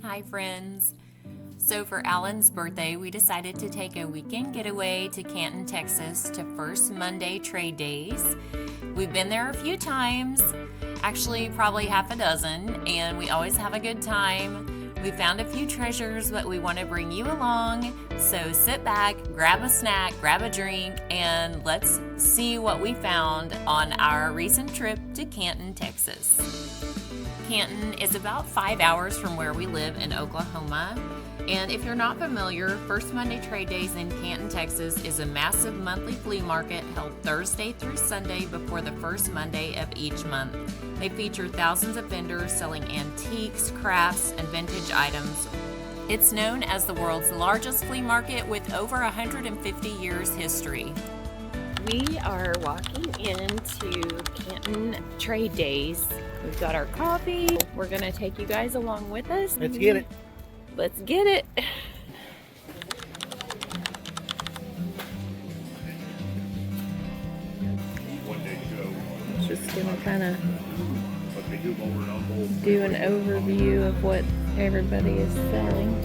Hi, friends. So, for Alan's birthday, we decided to take a weekend getaway to Canton, Texas to First Monday Trade Days. We've been there a few times, actually, probably half a dozen, and we always have a good time. We found a few treasures, but we want to bring you along. So, sit back, grab a snack, grab a drink, and let's see what we found on our recent trip to Canton, Texas. Canton is about 5 hours from where we live in Oklahoma. And if you're not familiar, First Monday Trade Days in Canton, Texas is a massive monthly flea market held Thursday through Sunday before the first Monday of each month. They feature thousands of vendors selling antiques, crafts, and vintage items. It's known as the world's largest flea market with over 150 years history. We are walking into Canton Trade Days. We've got our coffee. We're gonna take you guys along with us. Let's get it. Let's get it. Just gonna kind of do an overview of what everybody is selling.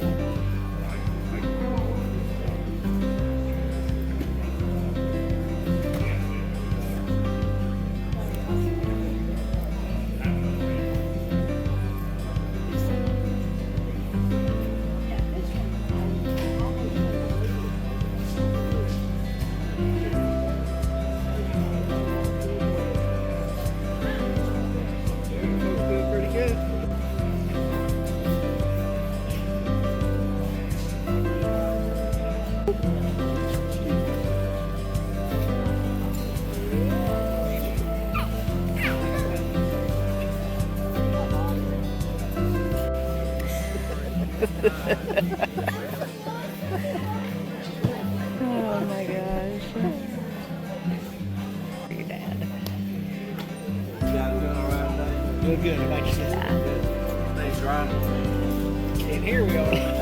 Oh my gosh. Your dad. Doing good. How about yourself? Yeah. Thanks, Ron. And here we are.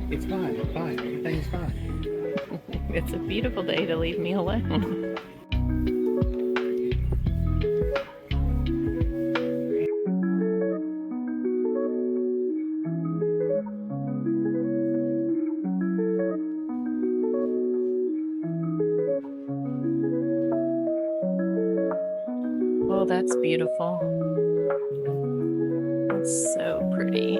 It's fine. It's fine. Everything's fine. It's a beautiful day to leave me alone. Oh, that's beautiful. That's so pretty.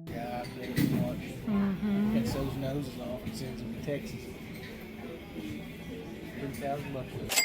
Yeah, I bet you watch. Gets those noses off and sends them to Texas. $3,000.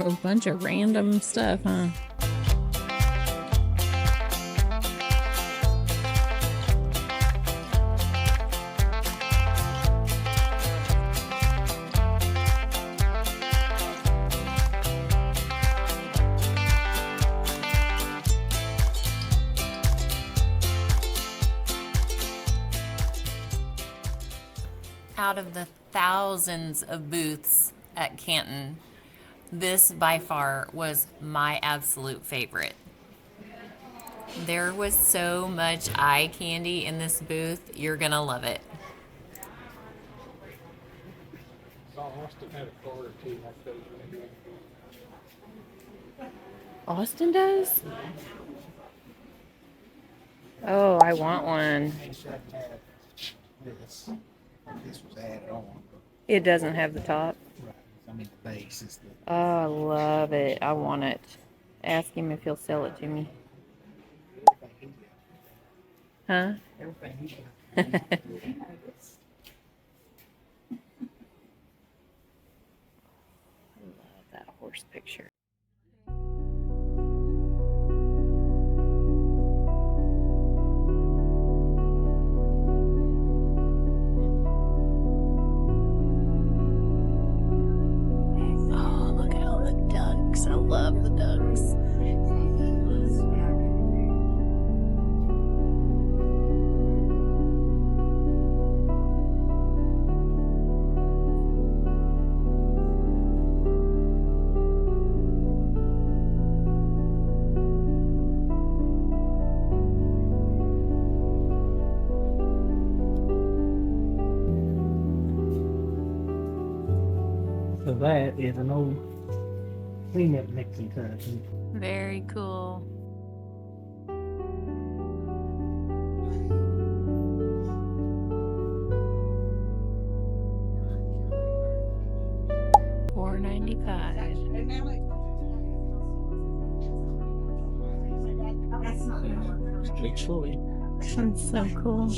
A bunch of random stuff, huh? Out of the thousands of booths at Canton, this by far was my absolute favorite. There was so much eye candy in this booth, you're gonna love it. Saw Austin had a car or two like those. Austin does? Oh, I want one. They should have had this. This was added on. It doesn't have the top. Right. I mean, the base is the. Oh, I love it. I want it. Ask him if he'll sell it to me. Huh? Everything he got. I love that horse picture. Oh, look at all the ducks. I love the ducks. So that is an old Clean up Nixon country. Very cool. $4.95. Big Flea. That's so cool.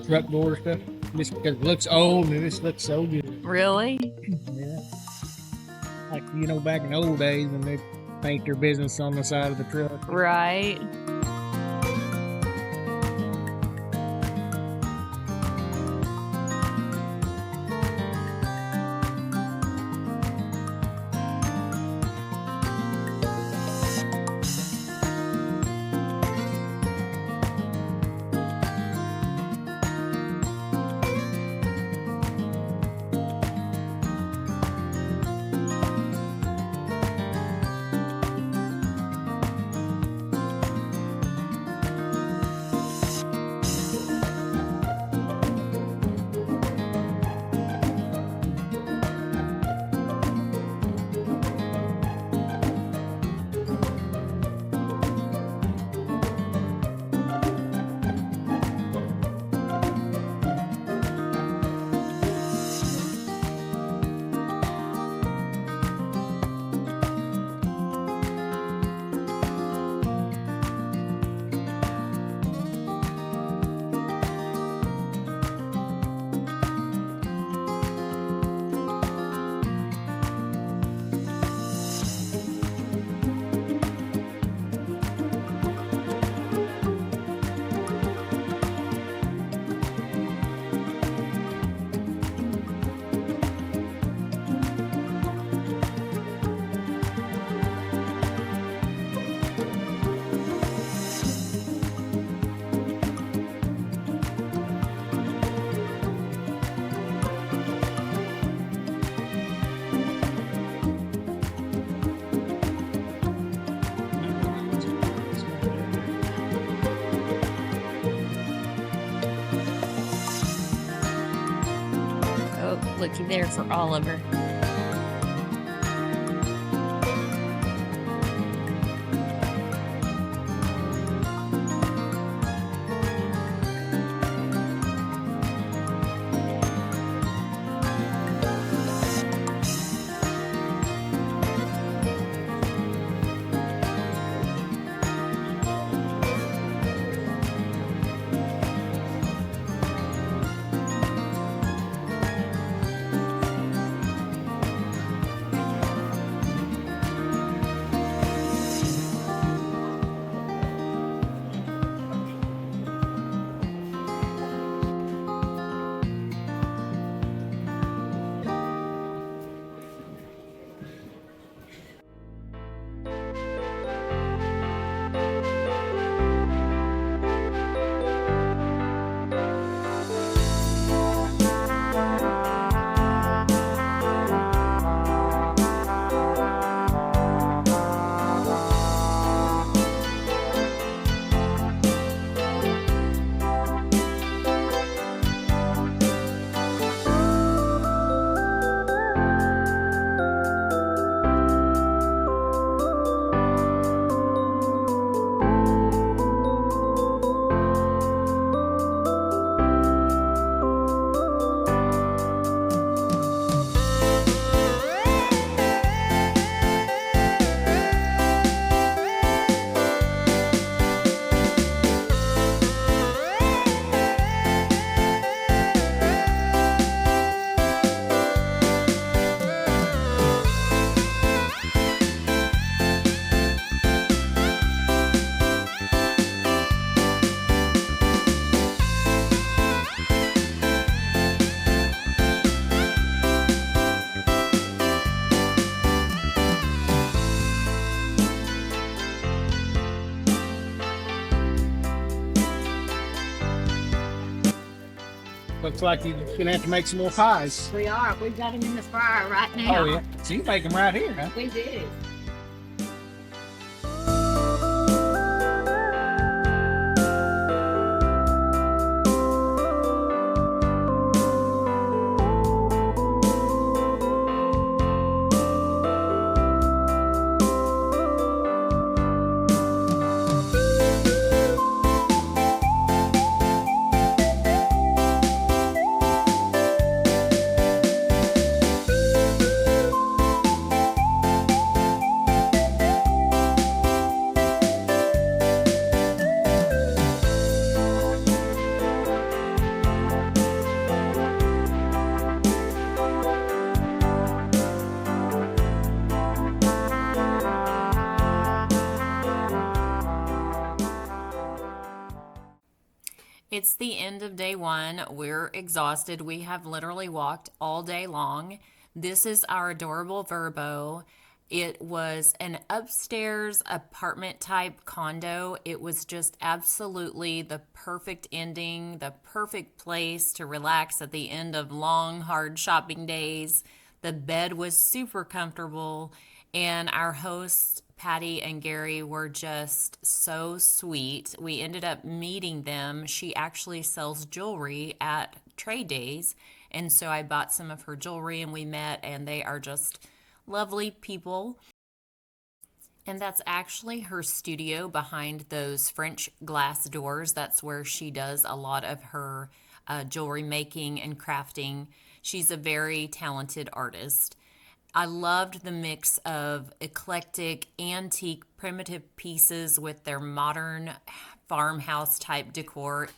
Truck door stuff. Just because it looks old and this looks so good. Really? Yeah. Like, you know, back in the old days when they paint their business on the side of the truck. Right. Oh, looky there for Oliver. Looks like you're gonna have to make some more pies. We are. We've got them in the fryer right now. Oh yeah. So you make them right here, huh? We do. It's the end of day one. We're exhausted. We have literally walked all day long. This is our adorable Verbo. It was an upstairs apartment type condo. It was just absolutely the perfect ending, the perfect place to relax at the end of long, hard shopping days. The bed was super comfortable, and our hosts, Patty and Gary, were just so sweet. We ended up meeting them. She actually sells jewelry at trade days, and so I bought some of her jewelry and we met, and they are just lovely people. And that's actually her studio behind those French glass doors. That's where she does a lot of her jewelry making and crafting. She's a very talented artist. I loved the mix of eclectic, antique, primitive pieces with their modern farmhouse type decor.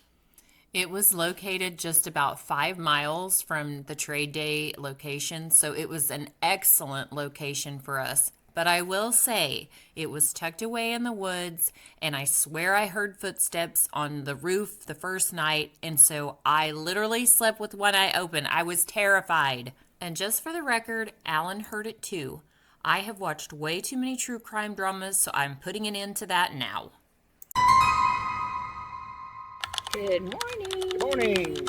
It was located just about 5 miles from the trade day location, so it was an excellent location for us. But I will say, it was tucked away in the woods, and I swear I heard footsteps on the roof the first night, and so I literally slept with one eye open. I was terrified. And just for the record, Alan heard it too. I have watched way too many true crime dramas, so I'm putting an end to that now. Good morning. Morning.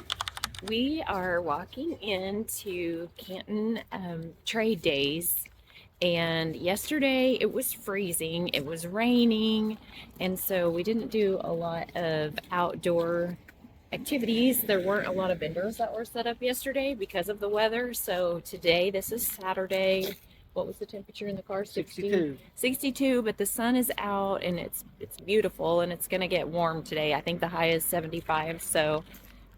We are walking into Canton trade days. And yesterday it was freezing, it was raining, and so we didn't do a lot of outdoor activities. There weren't a lot of vendors that were set up yesterday because of the weather. So today, this is Saturday. What was the temperature in the car? 62, but the sun is out and it's beautiful, and it's going to get warm today. I think the high is 75. So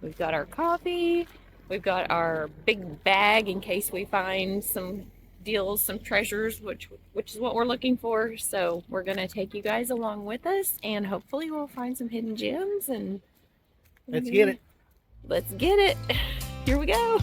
we've got our coffee, we've got our big bag in case we find some deals, some treasures, which is what we're looking for. So we're going to take you guys along with us, and hopefully we'll find some hidden gems. And Let's get it. let's get it. Here we go.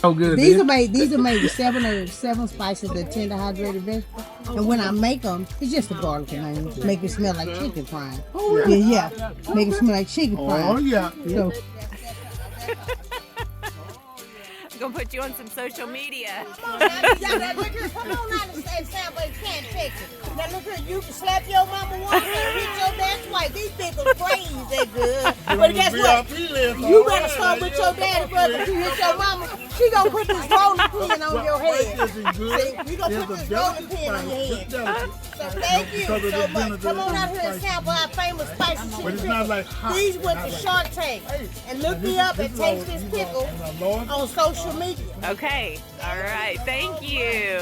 Oh, good. These are made with seven spices, the tender hydrated vegetable. And when I make them, it's just the garlic and onions. Make it smell like chicken frying. Oh yeah. Make it smell like chicken frying. Oh yeah. So, I'm gonna put you on some social media. Come on out and sample and can't fix it. Now look here, you can slap your mama once and hit your dad's wife. These pickles crazy, they good. But guess what? You better start with your daddy, brother. If you hit your mama, she gonna put this rolling pin on your head. See, we gonna put this rolling pin on your head. So thank you so much. Come on out here and sample our famous spicy chicken pickles. These went to Shark Tank. And look me up and taste this pickle on social media. Okay. All right. Thank you.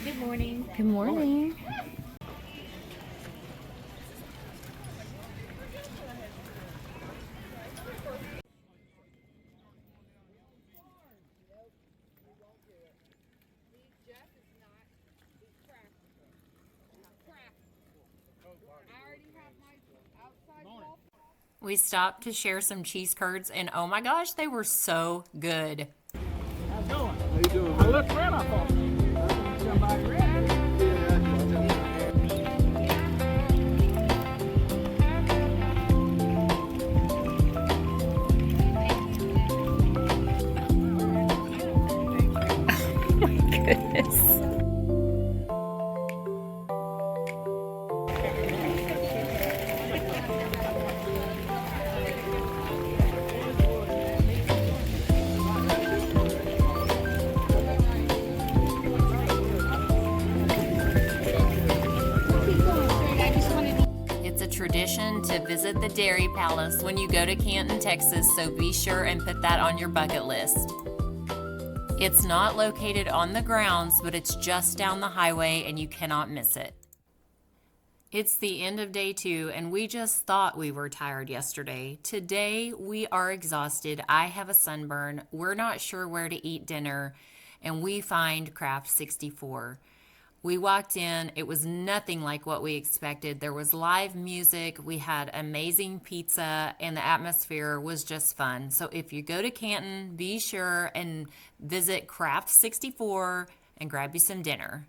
Good morning. Good morning. We stopped to share some cheese curds, and oh my gosh, they were so good. How you doing? I looked around, I thought somebody ran it. Goodness. It's a tradition to visit the Dairy Palace when you go to Canton, Texas, so be sure and put that on your bucket list. It's not located on the grounds, but it's just down the highway and you cannot miss it. It's the end of day 2 and we just thought we were tired yesterday. Today we are exhausted. I have a sunburn. We're not sure where to eat dinner and we find Craft 64. We walked in, it was nothing like what we expected. There was live music, we had amazing pizza, and the atmosphere was just fun. So if you go to Canton, be sure and visit Craft 64 and grab you some dinner.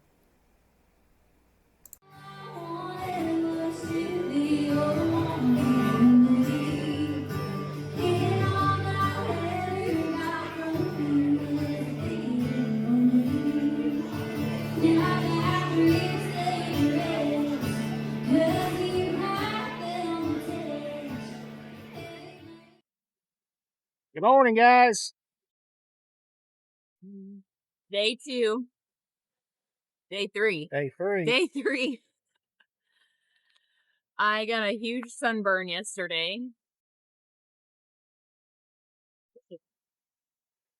Good morning, guys. Day 2. Day 3. Day 3. Day 3. I got a huge sunburn yesterday.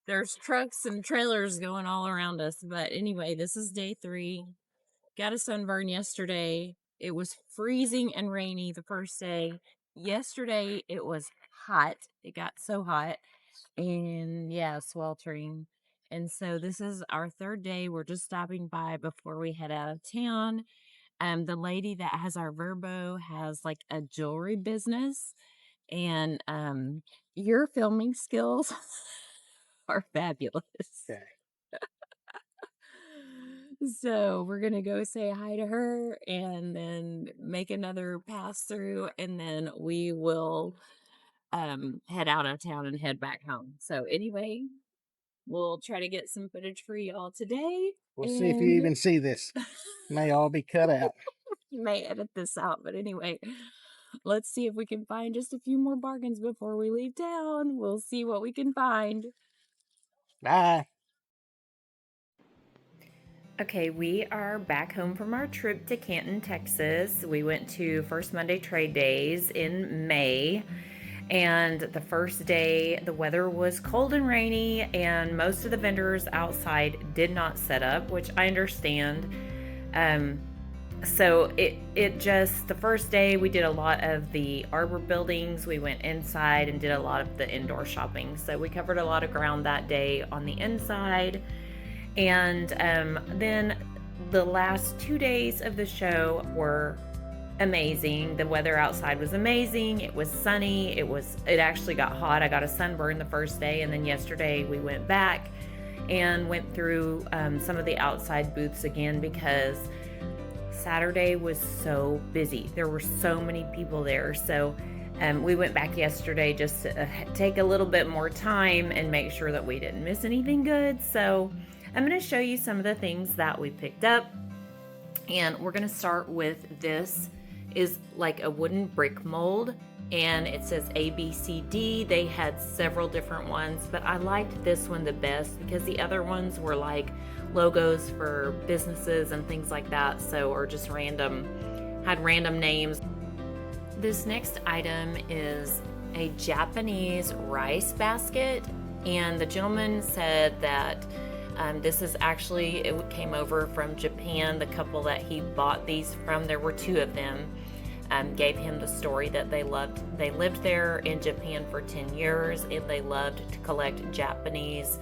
There's trucks and trailers going all around us. But anyway, this is day 3. Got a sunburn yesterday. It was freezing and rainy the first day. Yesterday, it was hot. It got so hot. And yeah, sweltering. And so this is our 3rd day. We're just stopping by before we head out of town. The lady that has our Verbo has like a jewelry business. And your filming skills are fabulous. Okay. So we're going to go say hi to her and then make another pass through. And then we will head out of town and head back home. So anyway, we'll try to get some footage for y'all today. We'll see if you even see this. May all be cut out. You may edit this out, but anyway, let's see if we can find just a few more bargains before we leave town. We'll see what we can find. Bye. Okay, we are back home from our trip to Canton, Texas. We went to First Monday Trade Days in May. And the first day, the weather was cold and rainy, and most of the vendors outside did not set up, which I understand. So it just, the first day we did a lot of the arbor buildings. We went inside and did a lot of the indoor shopping. So we covered a lot of ground that day on the inside. And then the last 2 days of the show were amazing. The weather outside was amazing. It was sunny. It actually got hot. I got a sunburn the first day, and then yesterday we went back and went through some of the outside booths again because Saturday was so busy. There were so many people there. So we went back yesterday just to take a little bit more time and make sure that we didn't miss anything good. So I'm going to show you some of the things that we picked up. And we're going to start with this is like a wooden brick mold. And it says A, B, C, D. They had several different ones, but I liked this one the best because the other ones were like logos for businesses and things like that. So, or just had random names. This next item is a Japanese rice basket. And the gentleman said that this is actually, it came over from Japan. The couple that he bought these from, there were 2 of them. Gave him the story that they lived there in Japan for 10 years and they loved to collect Japanese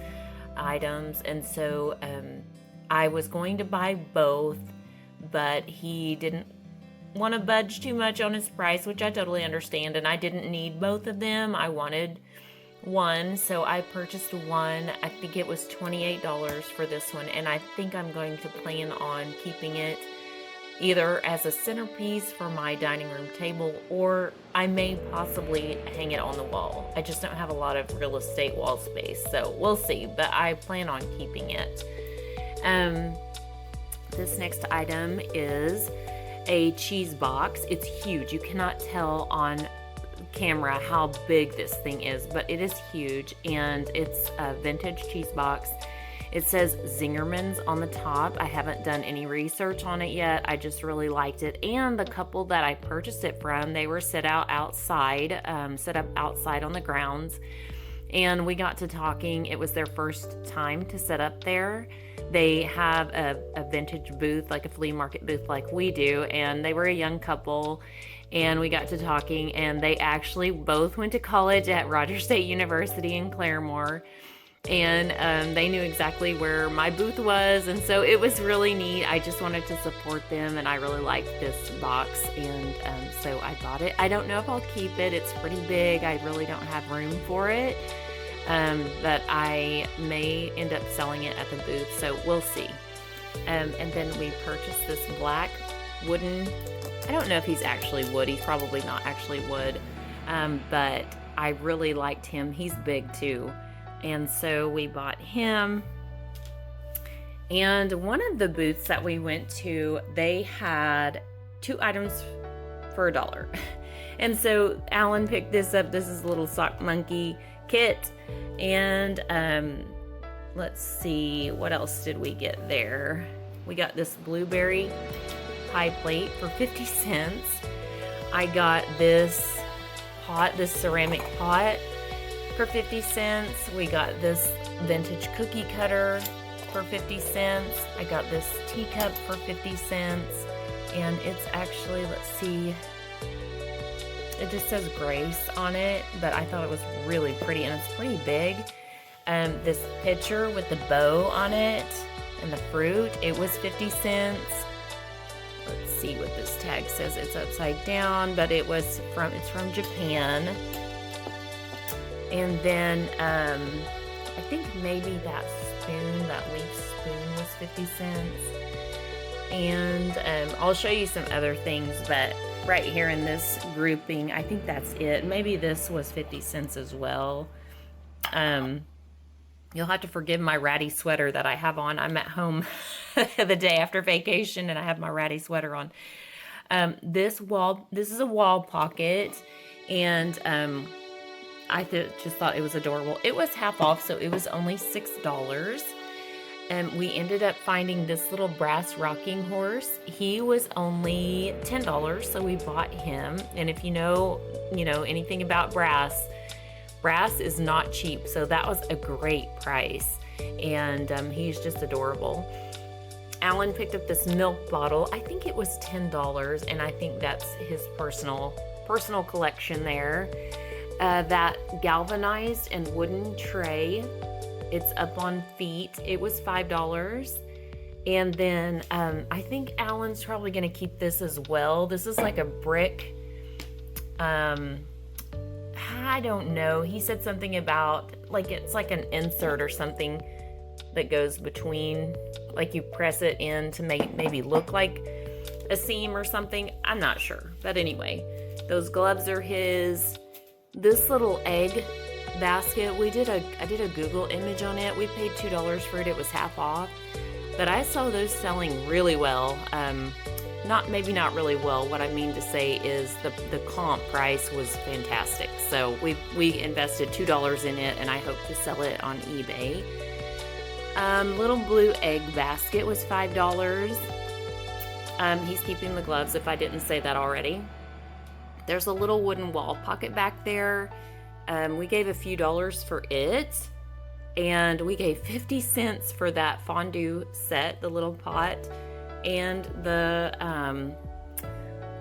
items. And so I was going to buy both, but he didn't want to budge too much on his price, which I totally understand. And I didn't need both of them. I wanted one, so I purchased one. I think it was $28 for this one. And I think I'm going to plan on keeping it either as a centerpiece for my dining room table, or I may possibly hang it on the wall. I just don't have a lot of real estate wall space, so we'll see, but I plan on keeping it. This next item is a cheese box. It's huge. You cannot tell on camera how big this thing is, but it is huge, and it's a vintage cheese box. It says Zingerman's on the top. I haven't done any research on it yet. I just really liked it. And the couple that I purchased it from, they were set up outside on the grounds. And we got to talking. It was their first time to set up there. They have a vintage booth, like a flea market booth like we do. And they were a young couple. And we got to talking. And they actually both went to college at Rogers State University in Claremore. And they knew exactly where my booth was, and so it was really neat. I just wanted to support them, and I really liked this box, and so I bought it. I don't know if I'll keep it. It's pretty big. I really don't have room for it, but I may end up selling it at the booth, so we'll see. And then we purchased this black wooden, I don't know if he's actually wood. He's probably not actually wood, but I really liked him. He's big too. And so we bought him. And one of the booths that we went to, they had 2 items for $1. And so Alan picked this up. This is a little sock monkey kit. And let's see, what else did we get there? We got this blueberry pie plate for 50 cents. I got this pot, this ceramic pot, for 50 cents. We got this vintage cookie cutter for 50 cents. I got this teacup for 50 cents. And it's actually, let's see, it just says Grace on it, but I thought it was really pretty, and it's pretty big. This pitcher with the bow on it and the fruit, it was 50 cents. Let's see what this tag says. It's upside down, but it's from Japan. And then I think maybe that leaf spoon was 50 cents. And I'll show you some other things, but right here in this grouping, I think that's it. Maybe this was 50 cents as well. You'll have to forgive my ratty sweater that I have on. I'm at home the day after vacation, and I have my ratty sweater on. This is a wall pocket, and I just thought it was adorable. It was half off, so it was only $6. And we ended up finding this little brass rocking horse. He was only $10, so we bought him. And if you know anything about brass is not cheap, so that was a great price. And he's just adorable. Alan picked up this milk bottle. I think it was $10, and I think that's his personal collection there. That galvanized and wooden tray, it's up on feet. It was $5. And then I think Alan's probably going to keep this as well. This is like a brick. I don't know. He said something about like it's like an insert or something that goes between, like you press it in to maybe look like a seam or something. I'm not sure. But anyway, those gloves are his. This little egg basket, I did a Google image on it. We paid $2 for it. It was half off. But I saw those selling really well. Maybe not really well. What I mean to say is the comp price was fantastic. So we invested $2 in it, and I hope to sell it on eBay. Little blue egg basket was $5. He's keeping the gloves, if I didn't say that already. There's a little wooden wall pocket back there. We gave a few dollars for it. And we gave 50 cents for that fondue set, the little pot, and the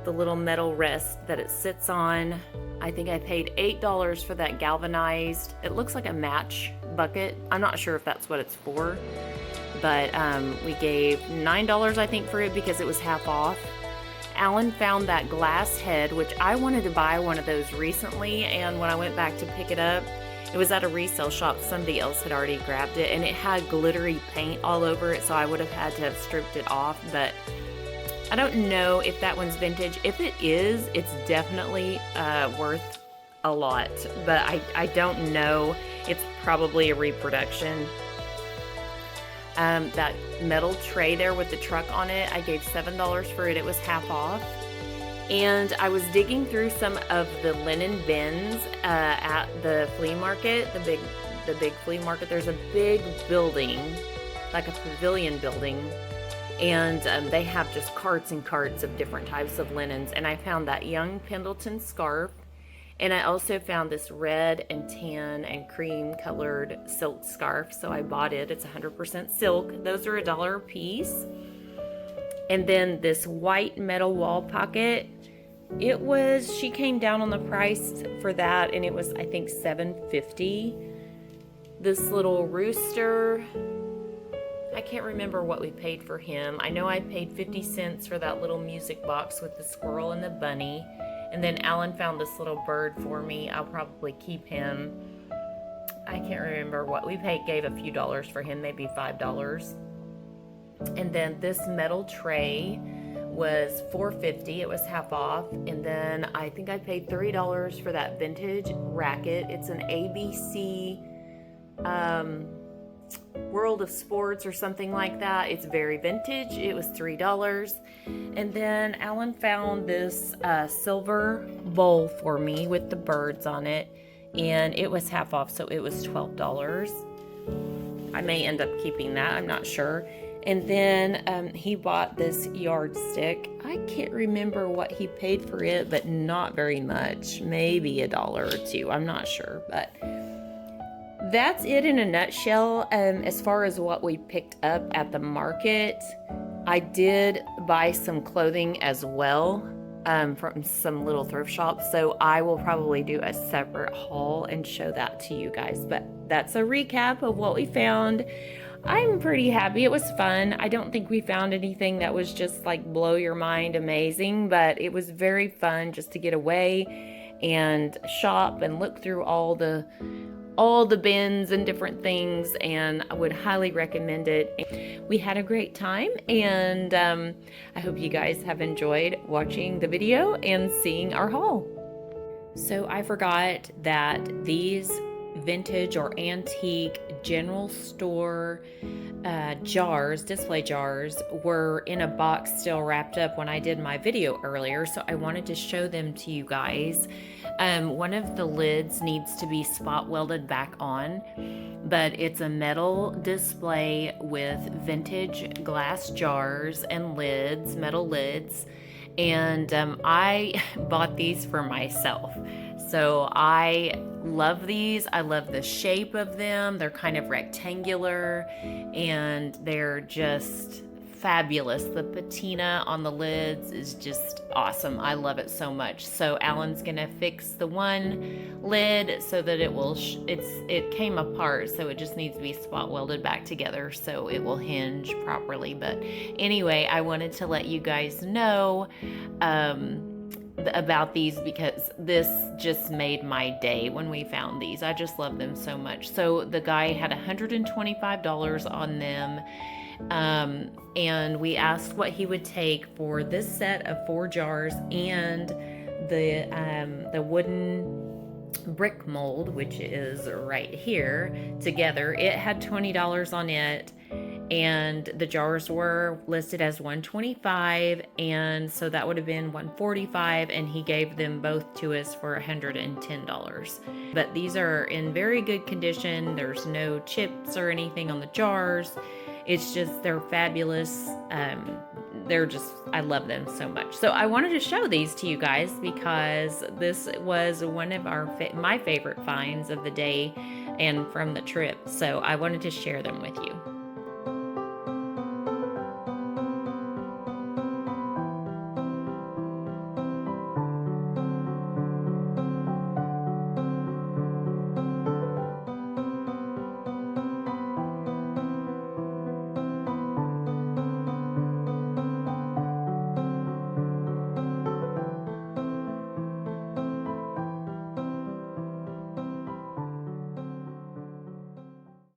little metal rest that it sits on. I think I paid $8 for that galvanized, it looks like a match bucket. I'm not sure if that's what it's for, but we gave $9 I think for it because it was half off. Alan found that glass head, which I wanted to buy one of those recently, and when I went back to pick it up, it was at a resale shop. Somebody else had already grabbed it, and it had glittery paint all over it, so I would have had to have stripped it off. But I don't know if that one's vintage. If it is, it's definitely worth a lot. But I don't know. It's probably a reproduction. That metal tray there with the truck on it, I gave $7 for it. It was half off. And I was digging through some of the linen bins at the flea market, the big flea market. There's a big building, like a pavilion building, and they have just carts and carts of different types of linens. And I found that young Pendleton scarf, and I also found this red and tan and cream colored silk scarf. So I bought it. It's 100% silk. Those are $1 a piece. And then this white metal wall pocket, she came down on the price for that, and it was, I think, $7.50. This little rooster, I can't remember what we paid for him. I know I paid 50 cents for that little music box with the squirrel and the bunny. And then Alan found this little bird for me. I'll probably keep him. I can't remember what we paid, gave a few dollars for him, maybe $5. And then this metal tray was $4.50. It was half off. And then I think I paid $3 for that vintage racket. It's an ABC World of Sports or something like that. It's very vintage. It was $3. And then Alan found this silver bowl for me with the birds on it, and it was half off, so it was $12. I may end up keeping that, I'm not sure. And then he bought this yardstick. I can't remember what he paid for it, but not very much. Maybe $1 or $2. I'm not sure, but that's it in a nutshell. As far as what we picked up at the market, I did buy some clothing as well from some little thrift shops, so I will probably do a separate haul and show that to you guys. But that's a recap of what we found. I'm pretty happy. It was fun. I don't think we found anything that was just like blow your mind amazing, but it was very fun just to get away and shop and look through all the bins and different things, and I would highly recommend it. We had a great time, and I hope you guys have enjoyed watching the video and seeing our haul. So I forgot that these vintage or antique general store jars, display jars, were in a box still wrapped up when I did my video earlier, so I wanted to show them to you guys. One of the lids needs to be spot welded back on, but it's a metal display with vintage glass jars and lids, metal lids, and I bought these for myself. So I love these. I love the shape of them. They're kind of rectangular, and they're just fabulous. The patina on the lids is just awesome. I love it so much. So Alan's gonna fix the one lid so that it will it came apart, so it just needs to be spot welded back together so it will hinge properly. But anyway, I wanted to let you guys know about these because this just made my day when we found these. I just love them so much. So the guy had $125 on them, and we asked what he would take for this set of 4 jars and the wooden brick mold, which is right here, together. It had $20 on it, and the jars were listed as $125, and so that would have been $145, and he gave them both to us for $110. But these are in very good condition. There's no chips or anything on the jars. It's just, they're fabulous. I love them so much. So I wanted to show these to you guys because this was one of my favorite finds of the day and from the trip. So I wanted to share them with you.